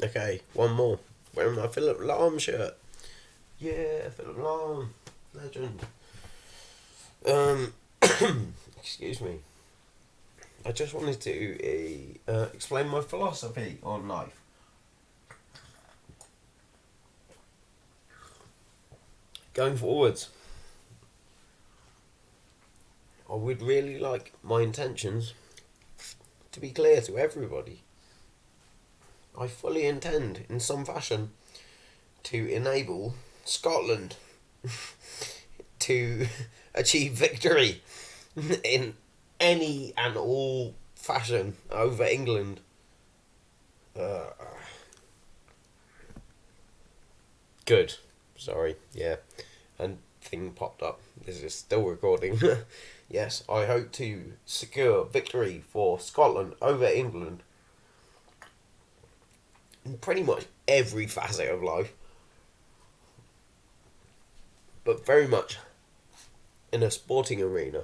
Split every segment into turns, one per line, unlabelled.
Okay, one more. Wearing my Philip Lahm shirt. Yeah, Philip Lahm. Legend. Um, excuse me. I just wanted to explain my philosophy on life. Going forwards, I would really like my intentions to be clear to everybody. I fully intend, in some fashion, to enable Scotland to achieve victory in any and all fashion over England. Uh, Good. Sorry. Yeah. And thing popped up. This is still recording. Yes, I hope to secure victory for Scotland over England in pretty much every facet of life. But very much in a sporting arena.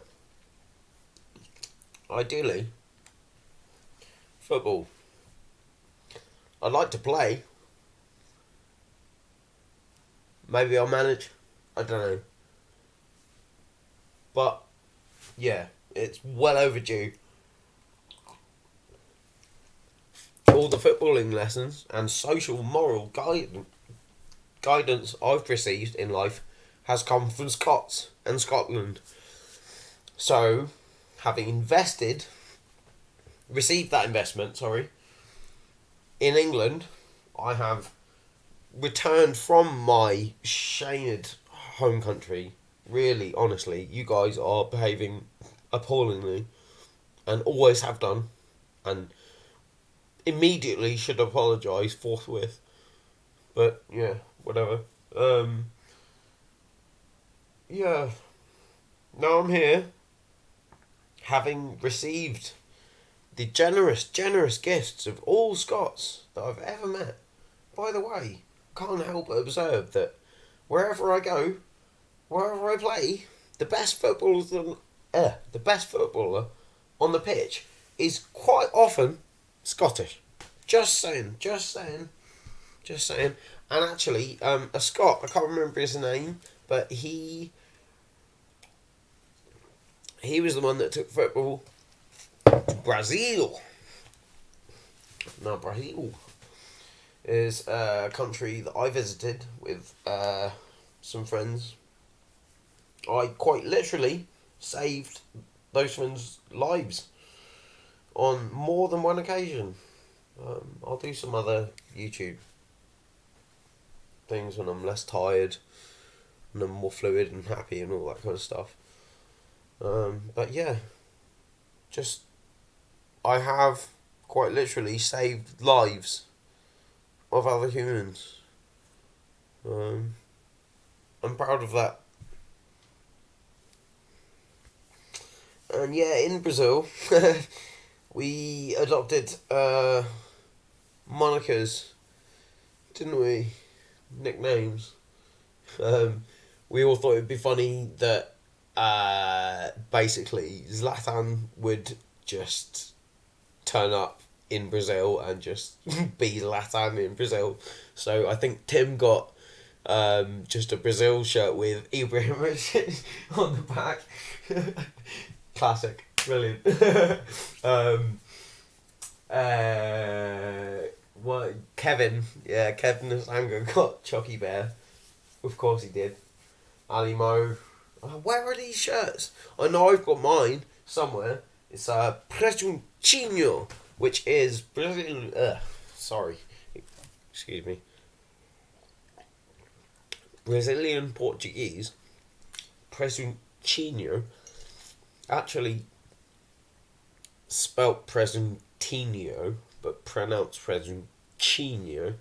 Ideally, football. I'd like to play. Maybe I'll manage. I don't know. But, yeah, it's well overdue. All the footballing lessons and social moral guidance I've received in life has come from Scots and Scotland. So, having received that investment, in England, I have returned from my shamed home country. Really, honestly, you guys are behaving appallingly and always have done, and immediately should apologise forthwith. But yeah, whatever. Yeah. Now I'm here, having received the generous gifts of all Scots that I've ever met. By the way, can't help but observe that wherever I go, wherever I play, the best footballer on the pitch is quite often Scottish. Just saying. And actually, a Scot, I can't remember his name, but he was the one that took football to Brazil. Now, Brazil is a country that I visited with some friends. I quite literally saved those friends' lives on more than one occasion. I'll do some other YouTube things when I'm less tired and I'm more fluid and happy and all that kind of stuff. But yeah, just I have quite literally saved lives of other humans. I'm proud of that. And yeah, in Brazil, we adopted monikers, didn't we? Nicknames. We all thought it'd be funny that basically Zlatan would just turn up in Brazil and just be Zlatan in Brazil. So I think Tim got just a Brazil shirt with Ibrahimovic on the back. Classic. Brilliant. What Kevin Asanga got Chucky Bear. Of course he did. Ali Mo. Where are these shirts? I know I've got mine somewhere. It's Presuntinho, which is Brazilian. Excuse me. Brazilian Portuguese. Presuntinho. Actually spelt Presuntinho, but pronounced Presuntinho.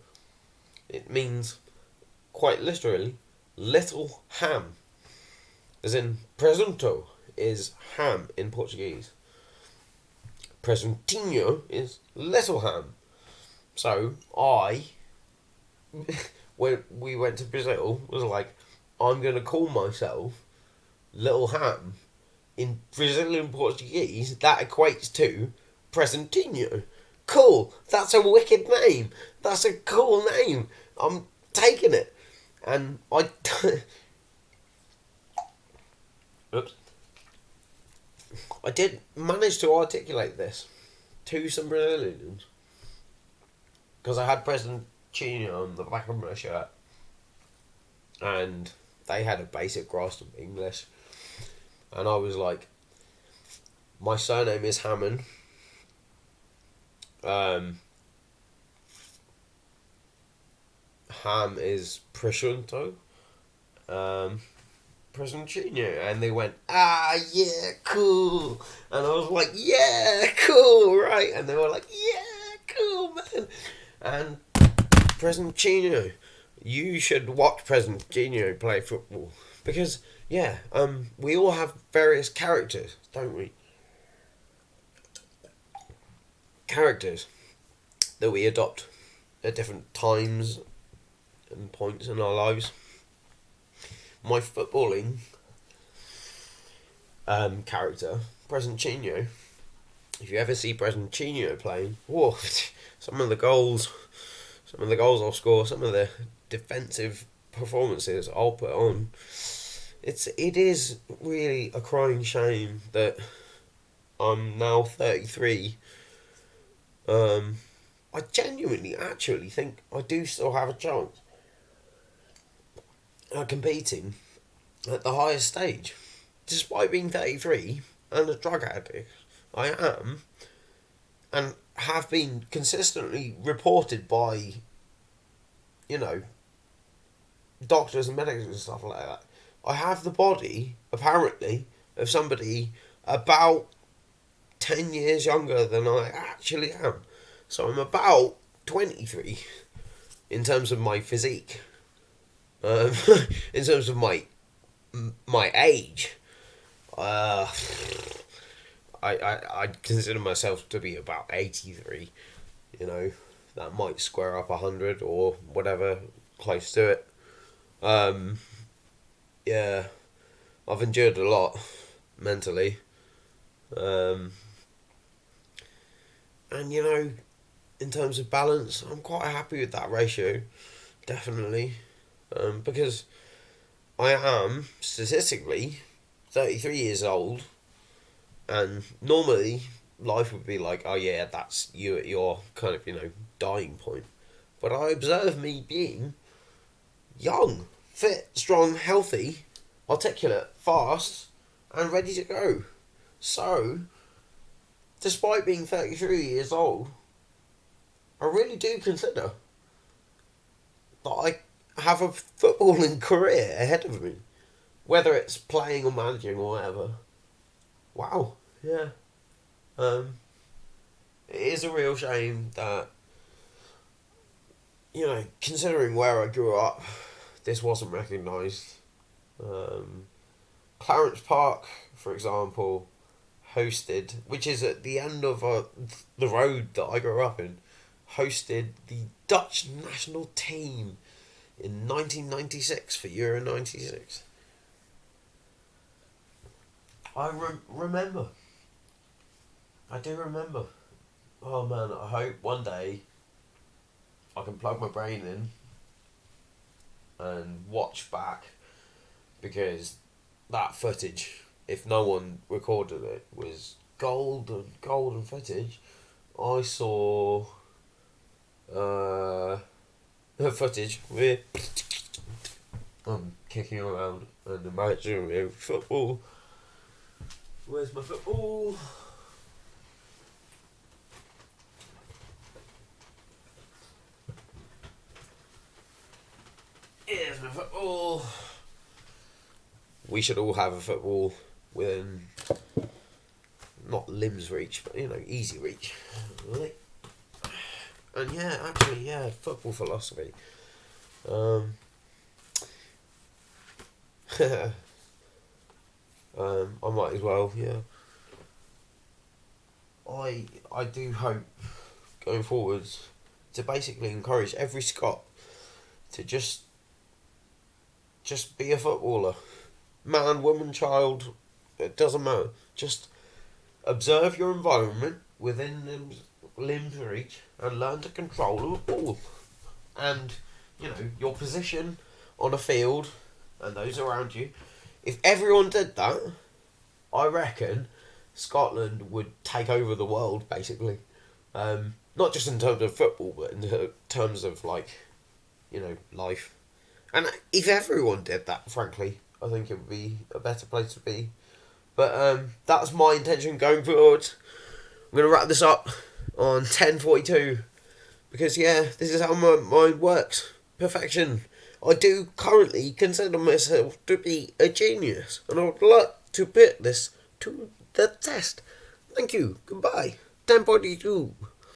It means, quite literally, little ham. As in, presunto is ham in Portuguese. Presuntinho is little ham. So, when we went to Brazil, was like, I'm going to call myself Little Ham. In Brazilian Portuguese, that equates to Presuntinho. cool, that's a wicked name. That's a cool name. I'm taking it. And I... Oops. I did manage to articulate this to some Brazilians. Because I had President Chino on the back of my shirt. And they had a basic grasp of English. And I was like, my surname is Hammond. Ham is prosciutto. Presentinho, and they went, yeah, cool. And I was like, yeah, cool, right? And they were like, yeah, cool, man. And Presentinho, you should watch Presentinho play football. Because, yeah, we all have various characters, don't we? Characters that we adopt at different times and points in our lives. My footballing character, Presentinho, if you ever see Presentinho playing, whoa, some of the goals I'll score, some of the defensive performances I'll put on. It is really a crying shame that I'm now 33. I genuinely actually think I do still have a chance at competing at the highest stage. Despite being 33 and a drug addict, I am, and have been consistently reported by, doctors and medics and stuff like that. I have the body, apparently, of somebody about 10 years younger than I actually am. So I'm about 23 in terms of my physique. In terms of my age, I consider myself to be about 83. That might square up 100 or whatever, close to it. Yeah, I've endured a lot mentally. And in terms of balance, I'm quite happy with that ratio, definitely. Because I am, statistically, 33 years old, and normally life would be like, oh yeah, that's you at your kind of, dying point. But I observe me being young, fit, strong, healthy, articulate, fast, and ready to go. So, despite being 33 years old, I really do consider that I have a footballing career ahead of me, whether it's playing or managing or whatever. Wow, yeah. It is a real shame that, considering where I grew up, this wasn't recognised. Clarence Park, for example, hosted, which is at the end of the road that I grew up in, hosted the Dutch national team in 1996 for Euro 96. I remember. I do remember. Oh man, I hope one day I can plug my brain in and watch back, because that footage, if no one recorded it, was golden footage. I saw footage where I'm kicking around and imagining football. Where's my football? Here's my football. We should all have a football within, not limbs reach, but easy reach. Right? And football philosophy. I might as well, yeah. I do hope, going forwards, to basically encourage every Scot to just be a footballer. Man, woman, child, it doesn't matter. Just observe your environment within limbs reach and learn to control a ball. And, your position on a field and those around you. If everyone did that, I reckon Scotland would take over the world, basically. Not just in terms of football, but in terms of, life. And if everyone did that, frankly, I think it would be a better place to be. But that's my intention going forward. I'm going to wrap this up on 10:42 because, this is how my mind works. Perfection. I do currently consider myself to be a genius, and I would like to put this to the test. Thank you. Goodbye. 10:42.